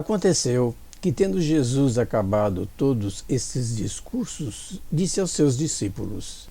Aconteceu que, tendo Jesus acabado todos estes discursos, disse aos seus discípulos: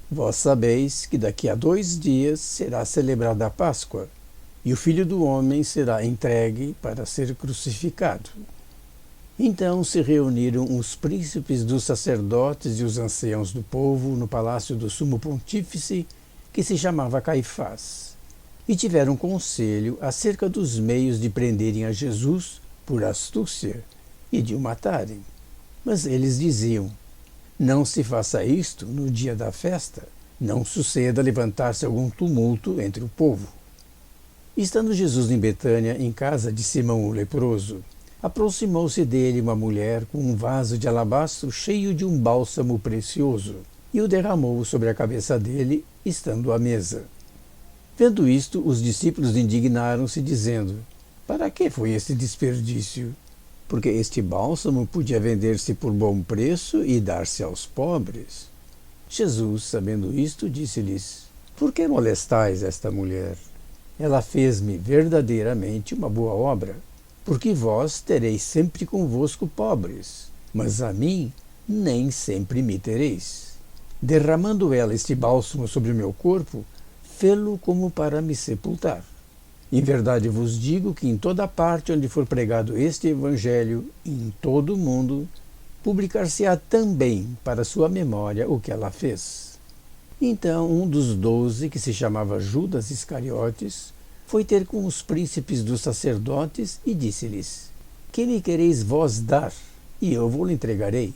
Vós sabeis que daqui a 2 dias será celebrada a Páscoa, e o Filho do Homem será entregue para ser crucificado. Então se reuniram os príncipes dos sacerdotes e os anciãos do povo no palácio do sumo pontífice, que se chamava Caifás, e tiveram conselho acerca dos meios de prenderem a Jesus por astúcia e de o matarem. Mas eles diziam: Não se faça isto no dia da festa, não suceda levantar-se algum tumulto entre o povo. Estando Jesus em Betânia, em casa de Simão o leproso, aproximou-se dele uma mulher com um vaso de alabastro cheio de um bálsamo precioso, e o derramou sobre a cabeça dele, estando à mesa. Vendo isto, os discípulos indignaram-se, dizendo: Para que foi este desperdício? Porque este bálsamo podia vender-se por bom preço e dar-se aos pobres. Jesus, sabendo isto, disse-lhes: Por que molestais esta mulher? Ela fez-me verdadeiramente uma boa obra, porque vós tereis sempre convosco pobres, mas a mim nem sempre me tereis. Derramando ela este bálsamo sobre o meu corpo, fê-lo como para me sepultar. Em verdade vos digo que em toda parte onde for pregado este Evangelho, em todo o mundo, publicar-se-á também para sua memória o que ela fez. Então um dos 12, que se chamava Judas Iscariotes, foi ter com os príncipes dos sacerdotes e disse-lhes: Que me quereis vós dar, e eu vou-lhe entregarei?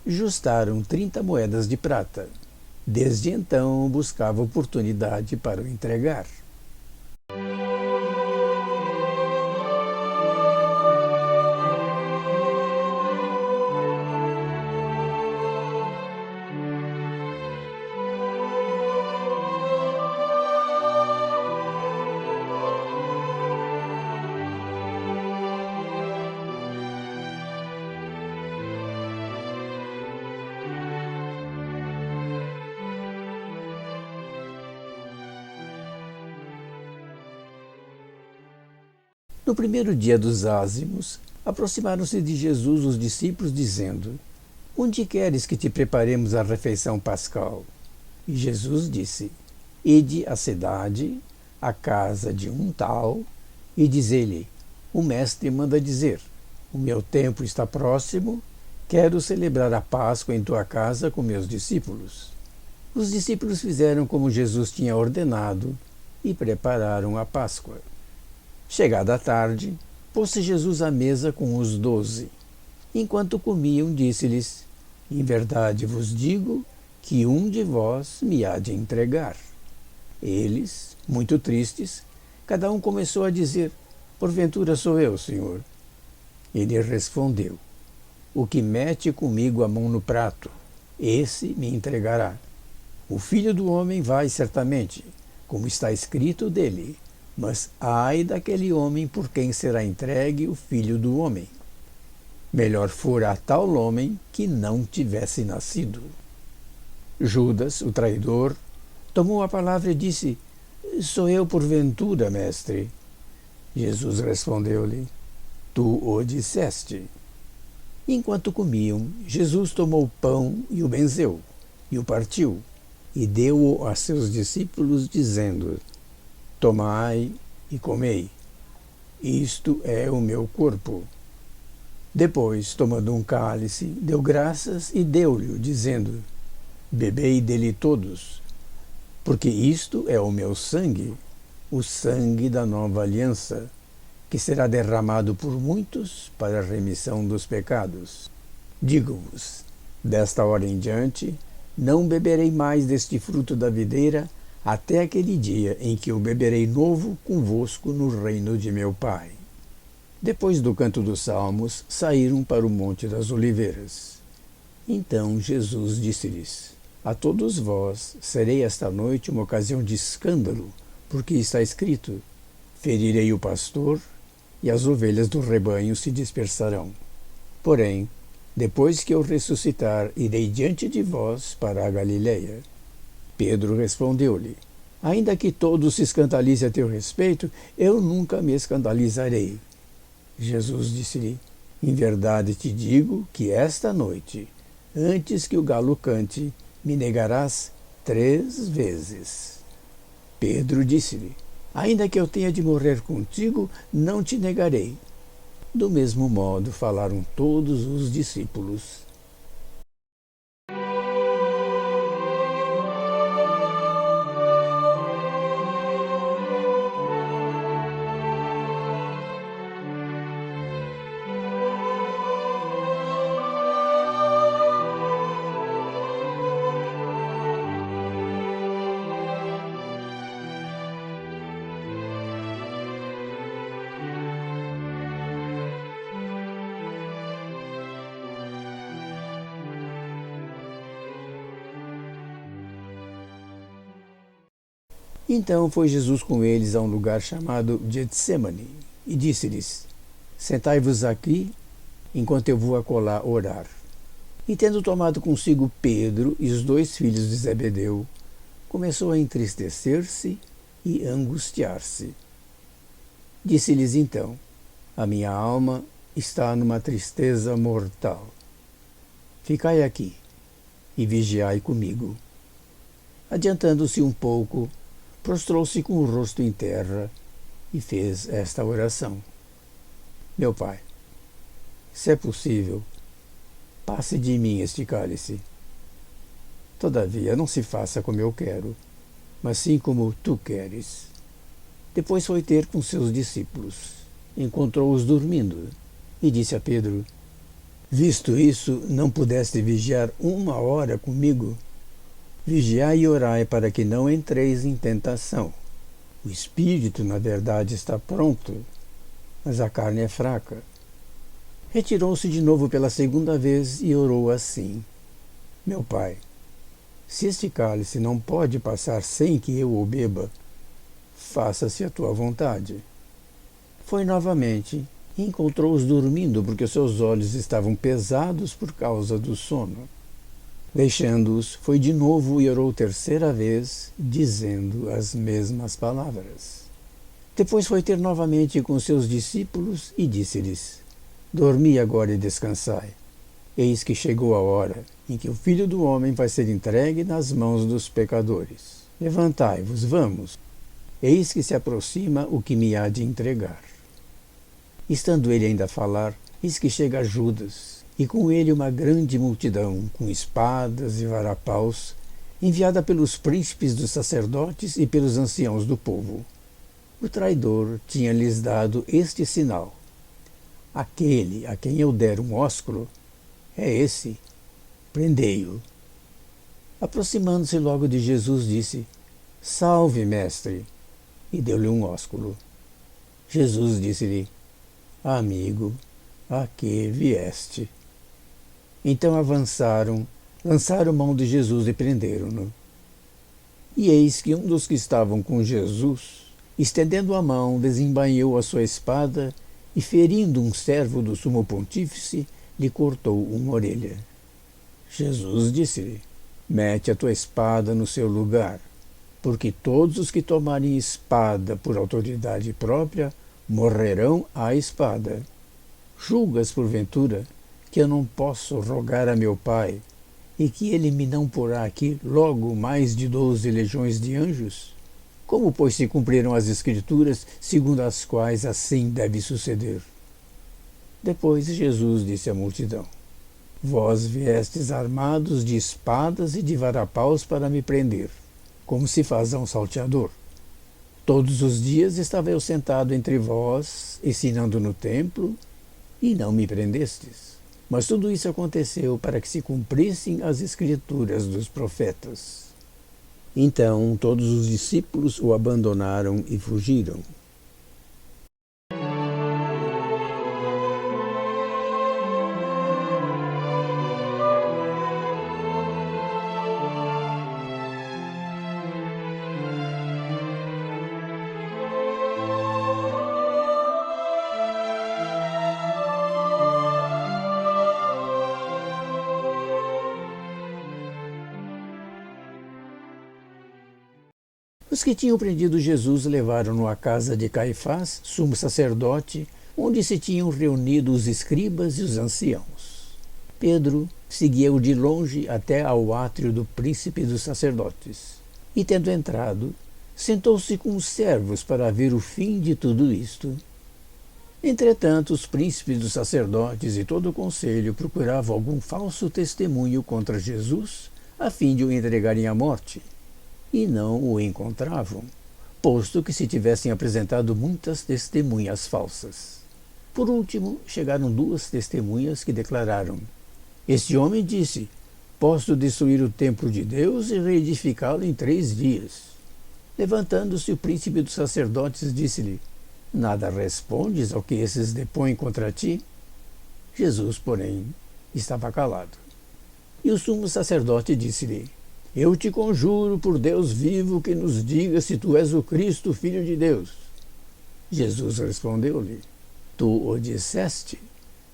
Justaram 30 moedas de prata. Desde então buscava oportunidade para o entregar. No primeiro dia dos ázimos, aproximaram-se de Jesus os discípulos, dizendo: Onde queres que te preparemos a refeição pascal? E Jesus disse: Ide à cidade, à casa de um tal, e dizei-lhe: O mestre manda dizer: O meu tempo está próximo, quero celebrar a Páscoa em tua casa com meus discípulos. Os discípulos fizeram como Jesus tinha ordenado e prepararam a Páscoa. Chegada a tarde, pôs-se Jesus à mesa com os 12. Enquanto comiam, disse-lhes: Em verdade vos digo que um de vós me há de entregar. Eles, muito tristes, cada um começou a dizer: Porventura sou eu, Senhor? Ele respondeu: O que mete comigo a mão no prato, esse me entregará. O Filho do Homem vai certamente, como está escrito dele. Mas ai daquele homem por quem será entregue o Filho do Homem. Melhor fora a tal homem que não tivesse nascido. Judas, o traidor, tomou a palavra e disse: Sou eu porventura, mestre? Jesus respondeu-lhe: Tu o disseste. Enquanto comiam, Jesus tomou o pão e o benzeu, e o partiu, e deu-o a seus discípulos, dizendo: Tomai e comei, isto é o meu corpo. Depois, tomando um cálice, deu graças e deu-lhe, dizendo: Bebei dele todos, porque isto é o meu sangue, o sangue da nova aliança, que será derramado por muitos para a remissão dos pecados. Digo-vos, desta hora em diante, não beberei mais deste fruto da videira, até aquele dia em que eu beberei novo convosco no reino de meu Pai. Depois do canto dos salmos, saíram para o Monte das Oliveiras. Então Jesus disse-lhes: A todos vós serei esta noite uma ocasião de escândalo, porque está escrito: Ferirei o pastor, e as ovelhas do rebanho se dispersarão. Porém, depois que eu ressuscitar, irei diante de vós para a Galileia. Pedro respondeu-lhe: Ainda que todos se escandalizem a teu respeito, eu nunca me escandalizarei. Jesus disse-lhe: Em verdade te digo que esta noite, antes que o galo cante, me negarás 3 vezes. Pedro disse-lhe: Ainda que eu tenha de morrer contigo, não te negarei. Do mesmo modo falaram todos os discípulos. Então foi Jesus com eles a um lugar chamado Getsemane e disse-lhes: Sentai-vos aqui, enquanto eu vou acolá orar. E tendo tomado consigo Pedro e os 2 filhos de Zebedeu, começou a entristecer-se e angustiar-se. Disse-lhes então: A minha alma está numa tristeza mortal. Ficai aqui e vigiai comigo. Adiantando-se um pouco, prostrou-se com o rosto em terra e fez esta oração: Meu Pai, se é possível, passe de mim este cálice. Todavia, não se faça como eu quero, mas sim como tu queres. Depois foi ter com seus discípulos. Encontrou-os dormindo e disse a Pedro: Visto isso, não pudeste vigiar 1 hora comigo? Vigiai e orai para que não entreis em tentação. O espírito, na verdade, está pronto, mas a carne é fraca. Retirou-se de novo pela 2ª vez e orou assim: Meu Pai, se este cálice não pode passar sem que eu o beba, faça-se a tua vontade. Foi novamente e encontrou-os dormindo, porque seus olhos estavam pesados por causa do sono. Deixando-os, foi de novo e orou 3ª vez, dizendo as mesmas palavras. Depois foi ter novamente com seus discípulos e disse-lhes: Dormi agora e descansai. Eis que chegou a hora em que o Filho do Homem vai ser entregue nas mãos dos pecadores. Levantai-vos, vamos. Eis que se aproxima o que me há de entregar. Estando ele ainda a falar, eis que chega Judas, e com ele uma grande multidão, com espadas e varapaus, enviada pelos príncipes dos sacerdotes e pelos anciãos do povo. O traidor tinha-lhes dado este sinal: Aquele a quem eu der um ósculo é esse, prendei-o. Aproximando-se logo de Jesus, disse: Salve, mestre! E deu-lhe um ósculo. Jesus disse-lhe: Amigo, a que vieste? Então avançaram, lançaram mão de Jesus e prenderam-no. E eis que um dos que estavam com Jesus, estendendo a mão, desembainhou a sua espada e, ferindo um servo do sumo pontífice, lhe cortou uma orelha. Jesus disse-lhe: Mete a tua espada no seu lugar, porque todos os que tomarem espada por autoridade própria morrerão à espada. Julgas, porventura, que eu não posso rogar a meu Pai, e que ele me não porá aqui logo mais de 12 legiões de anjos? Como, pois, se cumpriram as Escrituras, segundo as quais assim deve suceder? Depois Jesus disse à multidão: Vós viestes armados de espadas e de varapaus para me prender, como se faz a um salteador. Todos os dias estava eu sentado entre vós, ensinando no templo, e não me prendestes. Mas tudo isso aconteceu para que se cumprissem as Escrituras dos profetas. Então todos os discípulos o abandonaram e fugiram. Os que tinham prendido Jesus levaram-no à casa de Caifás, sumo sacerdote, onde se tinham reunido os escribas e os anciãos. Pedro seguia-o de longe até ao átrio do príncipe dos sacerdotes, e, tendo entrado, sentou-se com os servos para ver o fim de tudo isto. Entretanto, os príncipes dos sacerdotes e todo o conselho procuravam algum falso testemunho contra Jesus, a fim de o entregarem à morte, e não o encontravam, posto que se tivessem apresentado muitas testemunhas falsas. Por último, chegaram 2 testemunhas que declararam: Este homem disse: Posso destruir o templo de Deus e reedificá-lo em 3 dias. Levantando-se o príncipe dos sacerdotes, disse-lhe: Nada respondes ao que esses depõem contra ti? Jesus, porém, estava calado. E o sumo sacerdote disse-lhe: Eu te conjuro por Deus vivo que nos diga se tu és o Cristo, Filho de Deus. Jesus respondeu-lhe: Tu o disseste.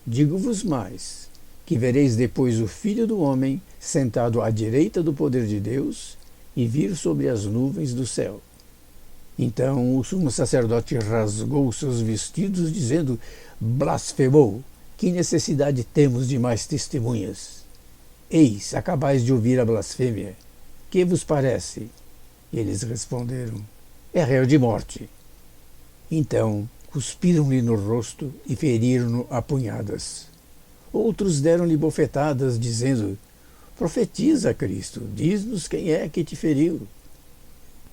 Digo-vos mais, que vereis depois o Filho do Homem sentado à direita do poder de Deus e vir sobre as nuvens do céu. Então o sumo sacerdote rasgou seus vestidos, dizendo: Blasfemou! Que necessidade temos de mais testemunhas? Eis, acabais de ouvir a blasfêmia. Que vos parece? Eles responderam: É réu de morte. Então cuspiram-lhe no rosto e feriram-no a punhadas. Outros deram-lhe bofetadas, dizendo: Profetiza, Cristo, diz-nos quem é que te feriu.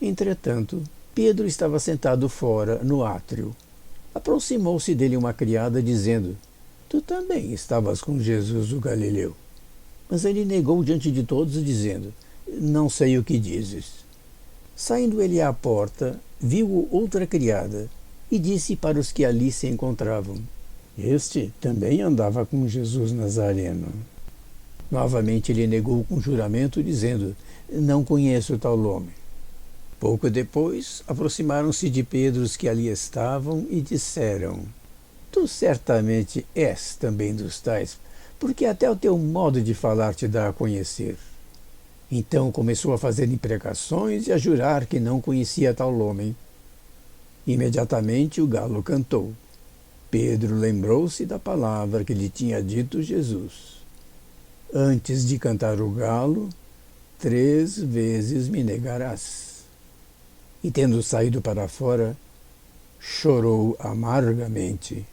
Entretanto, Pedro estava sentado fora, no átrio. Aproximou-se dele uma criada, dizendo: Tu também estavas com Jesus o Galileu. Mas ele negou diante de todos, dizendo: Não sei o que dizes. Saindo ele à porta, viu outra criada, e disse para os que ali se encontravam: Este também andava com Jesus Nazareno. Novamente ele negou com juramento, dizendo: Não conheço tal homem. Pouco depois, aproximaram-se de Pedro os que ali estavam e disseram: Tu certamente és também dos tais, porque até o teu modo de falar te dá a conhecer. Então começou a fazer imprecações e a jurar que não conhecia tal homem. Imediatamente o galo cantou. Pedro lembrou-se da palavra que lhe tinha dito Jesus: Antes de cantar o galo, 3 vezes me negarás. E tendo saído para fora, chorou amargamente.